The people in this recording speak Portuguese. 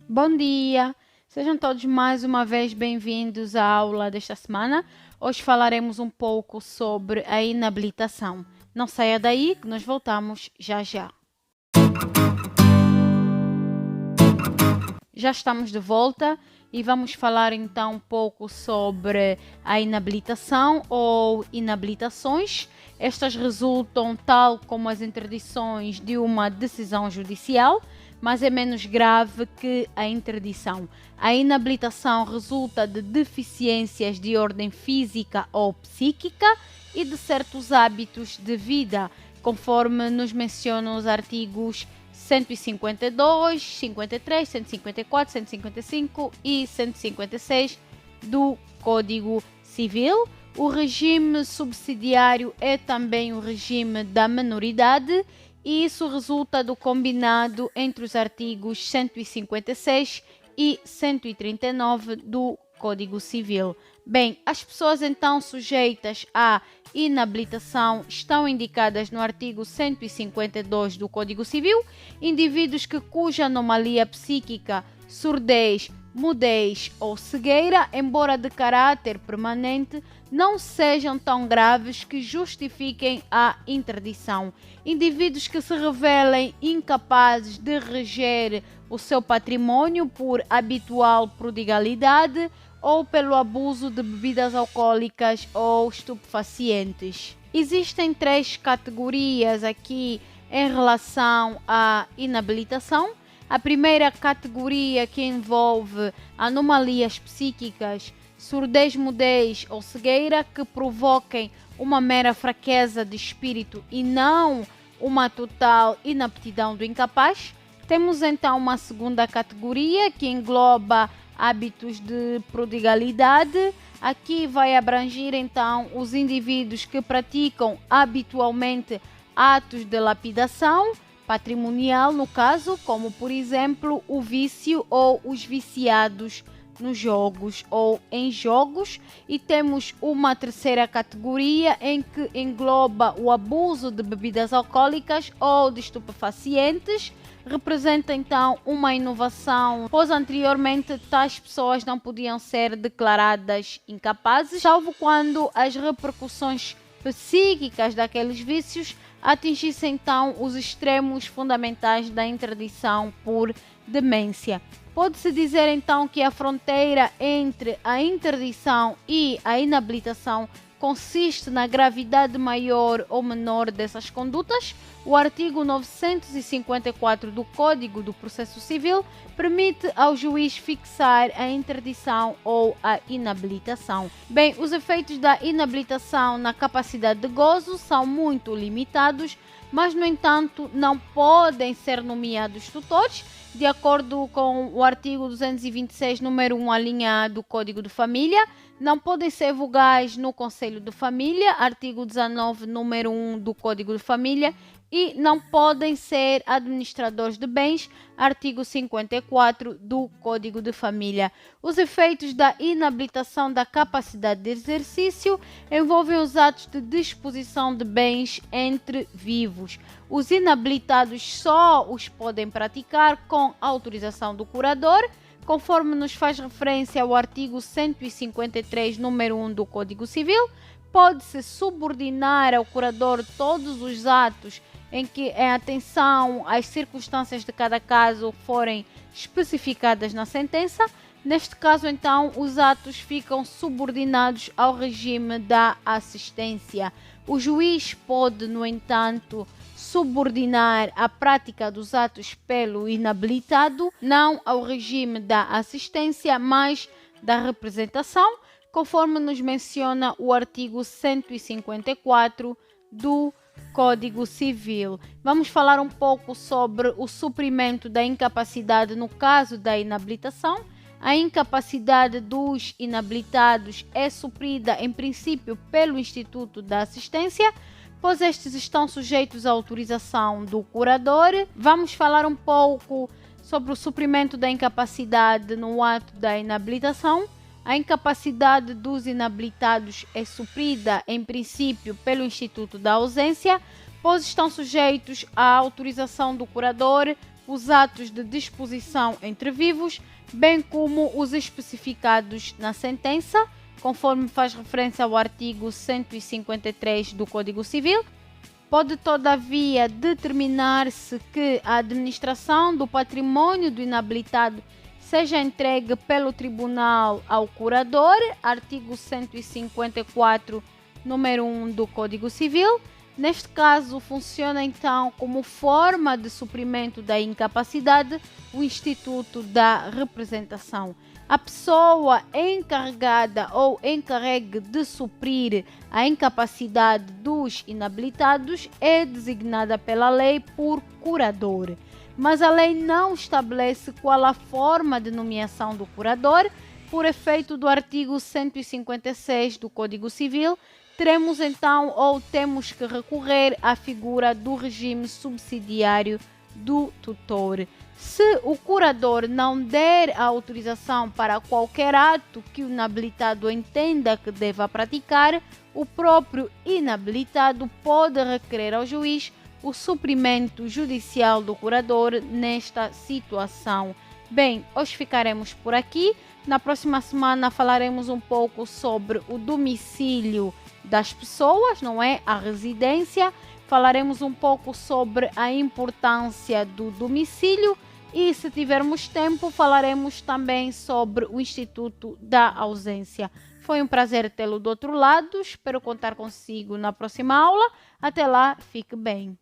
Bom dia! Sejam todos mais uma vez bem-vindos à aula desta semana. Hoje falaremos um pouco sobre a inabilitação. Não saia daí que nós voltamos já já. Já estamos de volta e vamos falar então um pouco sobre a inabilitação ou inabilitações. Estas resultam, tal como as interdições, de uma decisão judicial, mas é menos grave que a interdição. A inabilitação resulta de deficiências de ordem física ou psíquica e de certos hábitos de vida, conforme nos mencionam os artigos 152, 53, 154, 155 e 156 do Código Civil. O regime subsidiário é também o regime da menoridade e isso resulta do combinado entre os artigos 156 e 139 do Código Civil. Bem, as pessoas então sujeitas à inabilitação estão indicadas no artigo 152 do Código Civil, indivíduos cuja anomalia psíquica, surdez, mudez ou cegueira, embora de caráter permanente, não sejam tão graves que justifiquem a interdição. Indivíduos que se revelem incapazes de reger o seu patrimônio por habitual prodigalidade ou pelo abuso de bebidas alcoólicas ou estupefacientes. Existem 3 categorias aqui em relação à inabilitação. A primeira categoria, que envolve anomalias psíquicas, surdez, mudez ou cegueira que provoquem uma mera fraqueza de espírito e não uma total inaptidão do incapaz. Temos então uma segunda categoria que engloba hábitos de prodigalidade. Aqui vai abranger então os indivíduos que praticam habitualmente atos de lapidação patrimonial, no caso, como por exemplo o vício ou os viciados nos jogos ou em jogos. E temos uma terceira categoria em que engloba o abuso de bebidas alcoólicas ou de estupefacientes. Representa então uma inovação, pois anteriormente tais pessoas não podiam ser declaradas incapazes, salvo quando as repercussões psíquicas daqueles vícios atingissem então os extremos fundamentais da interdição por demência. Pode-se dizer então que a fronteira entre a interdição e a inabilitação consiste na gravidade maior ou menor dessas condutas. O artigo 954 do Código do Processo Civil permite ao juiz fixar a interdição ou a inabilitação. Bem, os efeitos da inabilitação na capacidade de gozo são muito limitados, mas, no entanto, não podem ser nomeados tutores, de acordo com o artigo 226, número 1, a linha A do Código de Família. Não podem ser vogais no Conselho de Família, artigo 19, número 1 do Código de Família, e não podem ser administradores de bens, artigo 54 do Código de Família. Os efeitos da inabilitação da capacidade de exercício envolvem os atos de disposição de bens entre vivos. Os inabilitados só os podem praticar com autorização do curador, conforme nos faz referência ao artigo 153, número 1 do Código Civil. Pode-se subordinar ao curador todos os atos em que, em atenção às circunstâncias de cada caso, forem especificadas na sentença. Neste caso, então, os atos ficam subordinados ao regime da assistência. O juiz pode, no entanto, subordinar a prática dos atos pelo inabilitado, não ao regime da assistência, mas da representação, conforme nos menciona o artigo 154 do Código Civil. Vamos falar um pouco sobre o suprimento da incapacidade no caso da inabilitação. A incapacidade dos inabilitados é suprida, em princípio, pelo Instituto da Assistência, pois estes estão sujeitos à autorização do curador. Vamos falar um pouco sobre o suprimento da incapacidade no ato da inabilitação. A incapacidade dos inabilitados é suprida, em princípio, pelo Instituto da Ausência, pois estão sujeitos à autorização do curador os atos de disposição entre vivos, bem como os especificados na sentença, conforme faz referência ao artigo 153 do Código Civil. Pode, todavia, determinar-se que a administração do patrimônio do inabilitado seja entregue pelo tribunal ao curador, artigo 154, número 1 do Código Civil. Neste caso, funciona então como forma de suprimento da incapacidade o instituto da representação. A pessoa encarregada ou encarregue de suprir a incapacidade dos inabilitados é designada pela lei por curador. Mas a lei não estabelece qual a forma de nomeação do curador. Por efeito do artigo 156 do Código Civil, teremos então ou temos que recorrer à figura do regime subsidiário do tutor. Se o curador não der a autorização para qualquer ato que o inabilitado entenda que deva praticar, o próprio inabilitado pode requerer ao juiz o suprimento judicial do curador nesta situação. Bem, hoje ficaremos por aqui. Na próxima semana falaremos um pouco sobre o domicílio das pessoas, não é? A residência. Falaremos um pouco sobre a importância do domicílio e, se tivermos tempo, falaremos também sobre o Instituto da Ausência. Foi um prazer tê-lo do outro lado. Espero contar consigo na próxima aula. Até lá, fique bem.